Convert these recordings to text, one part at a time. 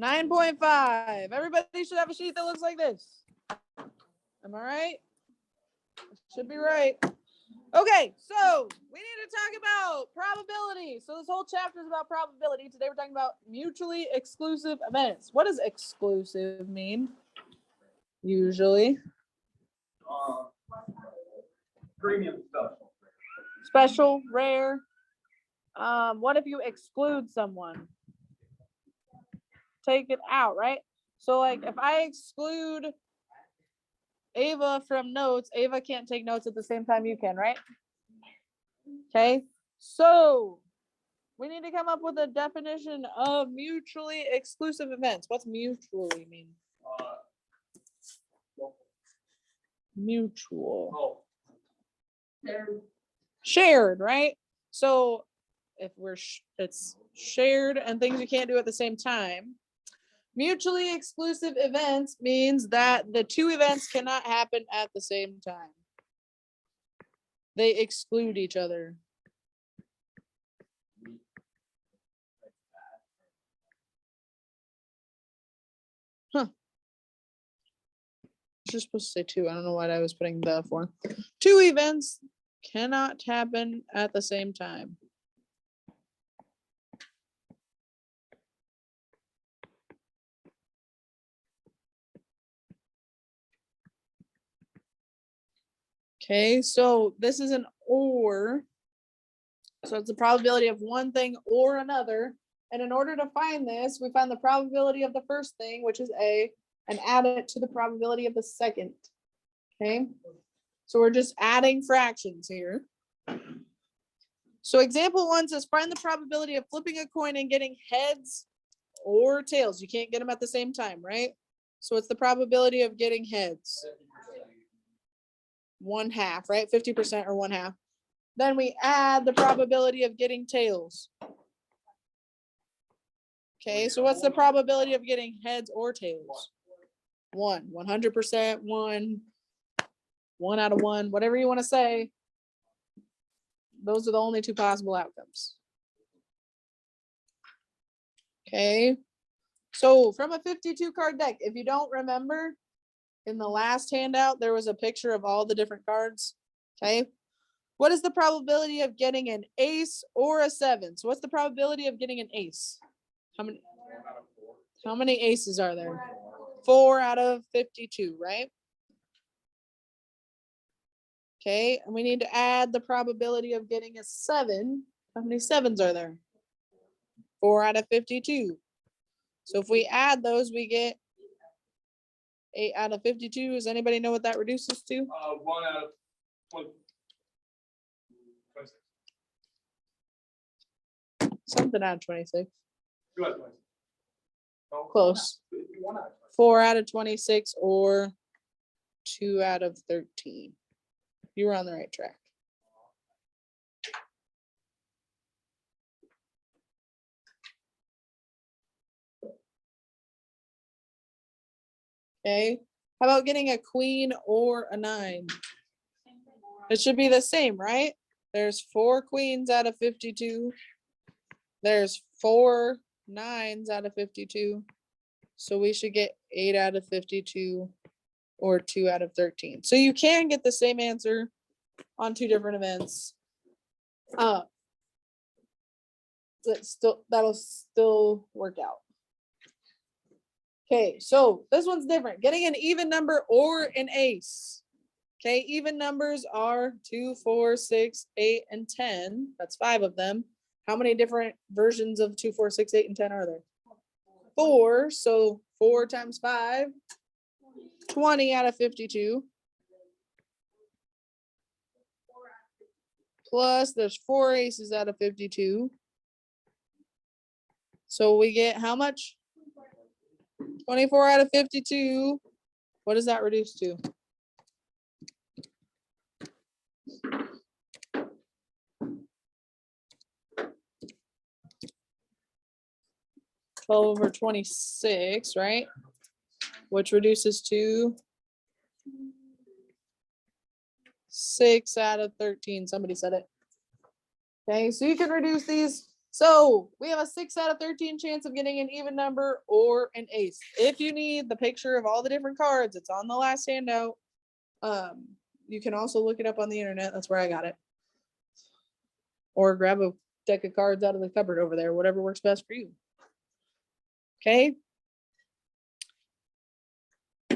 9.5. Everybody should have a sheet that looks like this. Am I right? Should be right. Okay, so we need to talk about probability. So this whole chapter is about probability. Today we're talking about mutually exclusive events. What does exclusive mean? Usually. Premium stuff. Special, rare. What if you exclude someone? Take it out, right? So like if I exclude Ava from notes, Ava can't take notes at the same time you can, right? Okay, so we need to come up with a definition of mutually exclusive events. What's mutually mean? Mutual. Shared, right? So if it's shared and things you can't do at the same time. Mutually exclusive events means that the two events cannot happen at the same time. They exclude each other. Huh. It's just supposed to say two. I don't know what I was putting the for. Two events cannot happen at the same time. Okay, so this is an or. So it's the probability of one thing or another. And in order to find this, we find the probability of the first thing, which is A, and add it to the probability of the second. Okay, so we're just adding fractions here. So example 1 says find the probability of flipping a coin and getting heads or tails. You can't get them at the same time, right? So it's the probability of getting heads. 1/2, right? 50% or 1/2. Then we add the probability of getting tails. Okay, so what's the probability of getting heads or tails? 100%, 1 out of 1, whatever you want to say. Those are the only two possible outcomes. Okay, so from a 52 card deck, if you don't remember, in the last handout, there was a picture of all the different cards. Okay, what is the probability of getting an ace or a 7? So what's the probability of getting an ace? How many aces are there? 4 out of 52, right? Okay, and we need to add the probability of getting a 7. How many 7s are there? 4 out of 52. So if we add those, we get 8 out of 52. Does anybody know what that reduces to? 1 out of 26. Something out of 26. 2 out of 26. No, Close. 1 out of 26. 4 out of 26 or 2 out of 13. You were on the right track. Okay, how about getting a queen or a 9? It should be the same, right? There's 4 queens out of 52. There's 4 9s out of 52. So we should get 8 out of 52 or 2 out of 13. So you can get the same answer on 2 different events. That'll still work out. Okay, so this one's different. Getting an even number or an ace. Okay, even numbers are 2, 4, 6, 8, and 10. That's 5 of them. How many different versions of 2, 4, 6, 8, and 10 are there? 4. So 4 times 5, 20 out of 52. Plus there's 4 aces out of 52. So we get how much? 24 out of 52. What does that reduce to? Over 26, right? Which reduces to 6 out of 13. Somebody said it. Okay, so you can reduce these So we have a 6 out of 13 chance of getting an even number or an ace. If you need the picture of all the different cards, it's on the last handout. You can also look it up on the internet. That's where I got it. Or grab a deck of cards out of the cupboard over there, whatever works best for you. Okay.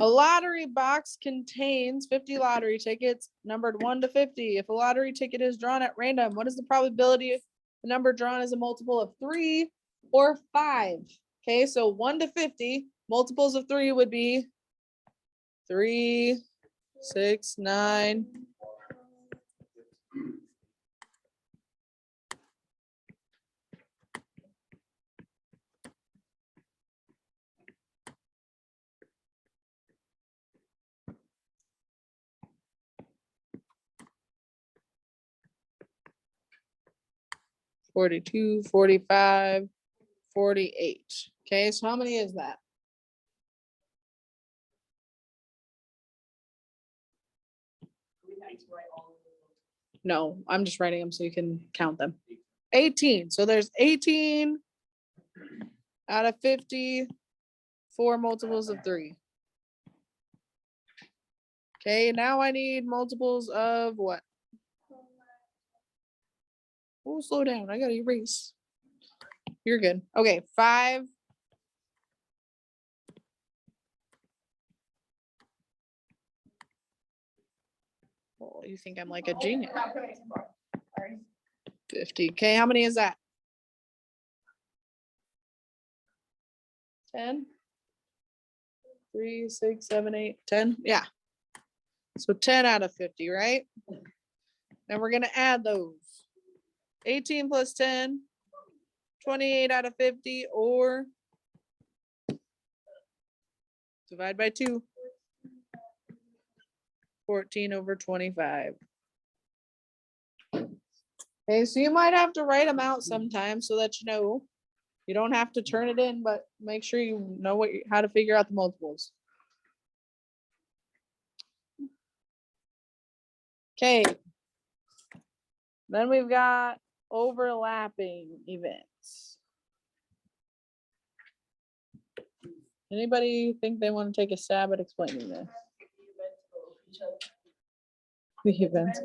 A lottery box contains 50 lottery tickets numbered 1 to 50. If a lottery ticket is drawn at random, what is the probability the number drawn is a multiple of 3 or 5? Okay, so 1 to 50, multiples of 3 would be 3, 6, 9. $42, $45, $48. Okay, so how many is that? No, I'm just writing them so you can count them. 18. So there's 18 out of 50, 4 multiples of 3. Okay, now I need multiples of what? Oh, slow down. I gotta erase. You're good. Okay, 5. Well, you think I'm like a genius. 50. Okay, how many is that? 10? 3, 6, 7, 8, 10. Yeah. So 10 out of 50, right? And we're gonna add those. 18 plus 10, 28 out of 50, or divide by 2. 14 over 25. Okay, so you might have to write them out sometime so that you know. You don't have to turn it in, but make sure you know how to figure out the multiples. Okay. Then we've got overlapping events. Anybody think they want to take a stab at explaining this? The events.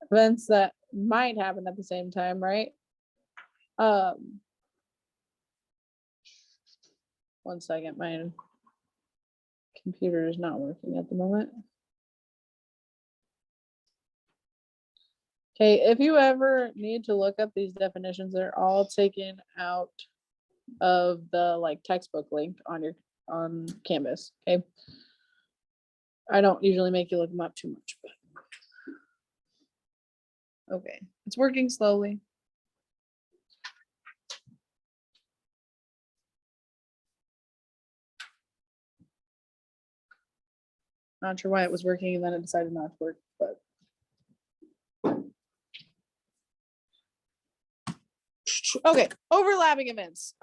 Events that might happen at the same time, right? One second, my computer is not working at the moment. Okay, if you ever need to look up these definitions, they're all taken out of the like textbook link on Canvas. Okay. I don't usually make you look them up too much, but okay, it's working slowly. Not sure why it was working and then it decided not to work, but okay, overlapping events.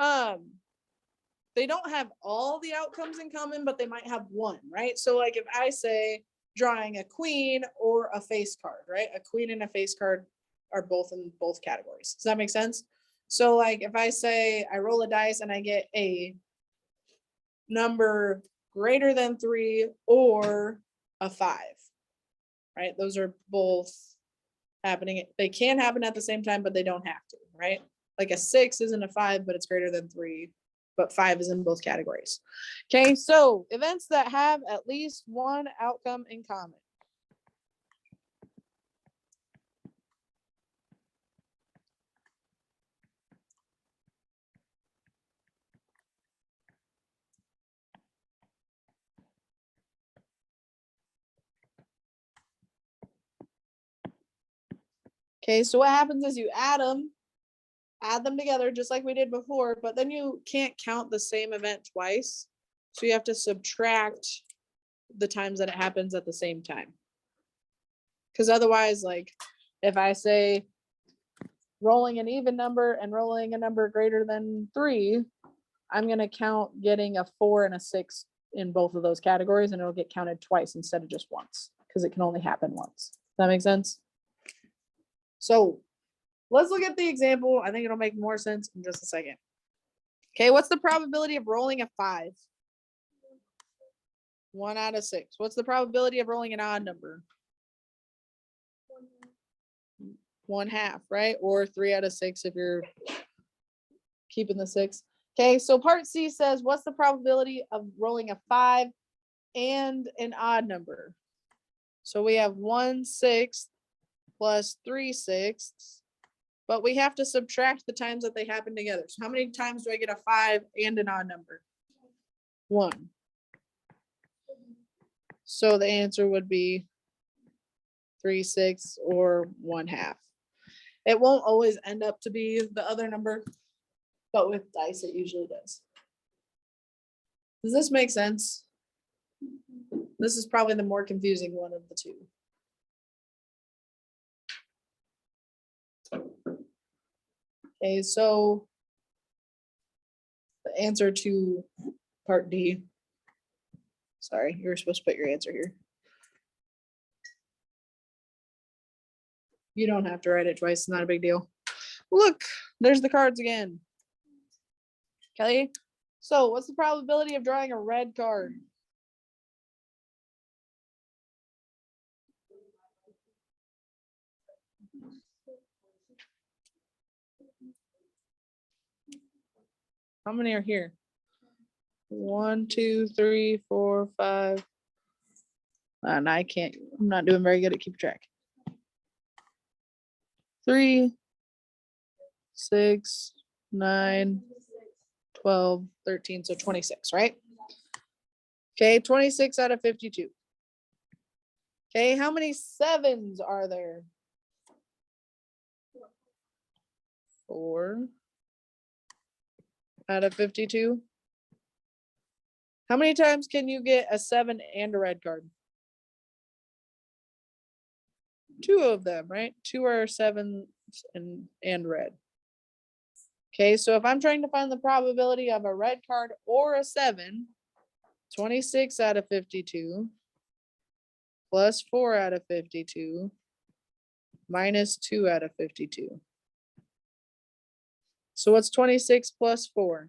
They don't have all the outcomes in common, but they might have one, right? So like if I say drawing a queen or a face card, right? A queen and a face card are both in both categories. Does that make sense? So like if I say I roll a dice and I get a number greater than 3 or a 5, right? Those are both happening. They can happen at the same time, but they don't have to, right? Like a 6 isn't a 5, but it's greater than 3, but 5 is in both categories. Okay, so events that have at least one outcome in common. Okay, so what happens is you add them together just like we did before, but then you can't count the same event twice. So you have to subtract the times that it happens at the same time. Because otherwise, like if I say rolling an even number and rolling a number greater than 3, I'm going to count getting a 4 and a 6 in both of those categories, and it'll get counted twice instead of just once because it can only happen once. Does that make sense? So let's look at the example. I think it'll make more sense in just a second. Okay, what's the probability of rolling a 5? 1 out of 6. What's the probability of rolling an odd number? 1/2, right? Or 3 out of 6 if you're keeping the 6. Okay, so part C says, what's the probability of rolling a 5 and an odd number? So we have 1/6 plus 3/6, but we have to subtract the times that they happen together. So how many times do I get a 5 and an odd number? 1. So the answer would be 3/6 or 1/2. It won't always end up to be the other number, but with dice, it usually does. Does this make sense? This is probably the more confusing one of the two. Okay, so the answer to part D. Sorry, you were supposed to put your answer here. You don't have to write it twice, it's not a big deal. Look, there's the cards again. Kelly, so what's the probability of drawing a red card? How many are here? 1, 2, 3, 4, 5. And I'm not doing very good at keeping track. 3, 6, 9, 12, 13, so 26, right? Okay, 26 out of 52. Okay, how many 7s are there? 4 out of 52. How many times can you get a 7 and a red card? 2 of them, right? 2 are 7s and red. Okay, so if I'm trying to find the probability of a red card or a 7, 26 out of 52 plus 4 out of 52 minus 2 out of 52. So what's 26 plus 4?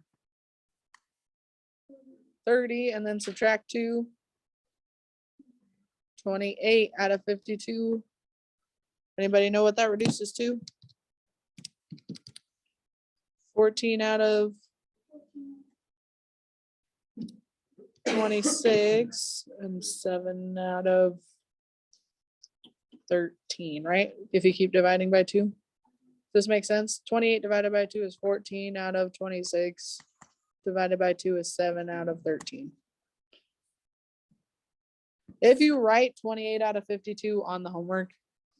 30, and then subtract 2. 28 out of 52. Anybody know what that reduces to? 14 out of 26 and 7 out of 13, right? If you keep dividing by 2. Does this make sense? 28 divided by 2 is 14 out of 26. Divided by 2 is 7 out of 13. If you write 28 out of 52 on the homework,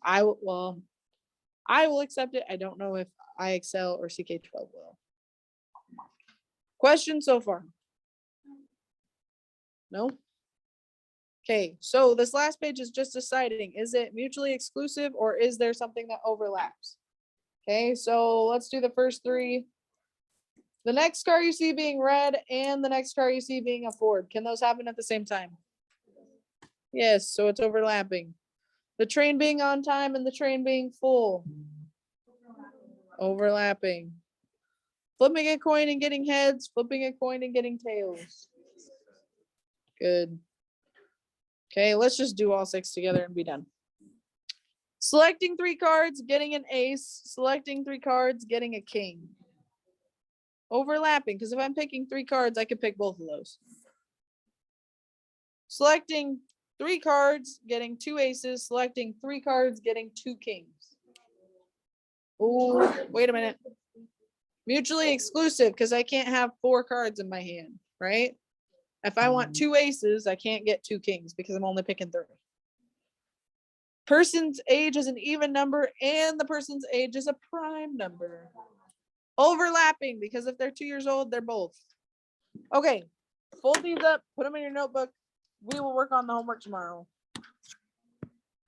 I will accept it. I don't know if IXL or CK12 will. Questions so far? No? Okay, so this last page is just deciding, is it mutually exclusive or is there something that overlaps? Okay, so let's do the first 3. The next car you see being red and the next car you see being a Ford. Can those happen at the same time? Yes, so it's overlapping. The train being on time and the train being full. Overlapping. Flipping a coin and getting heads, flipping a coin and getting tails. Good. Okay, let's just do all 6 together and be done. Selecting 3 cards, getting an ace. Selecting 3 cards, getting a king. Overlapping, because if I'm picking 3 cards, I could pick both of those. Selecting 3 cards, getting 2 aces. Selecting 3 cards, getting 2 kings. Oh, wait a minute. Mutually exclusive, because I can't have 4 cards in my hand, right? If I want 2 aces, I can't get 2 kings because I'm only picking 3. Person's age is an even number and the person's age is a prime number. Overlapping, because if they're 2 years old, they're both. Okay, fold these up, put them in your notebook. We will work on the homework tomorrow.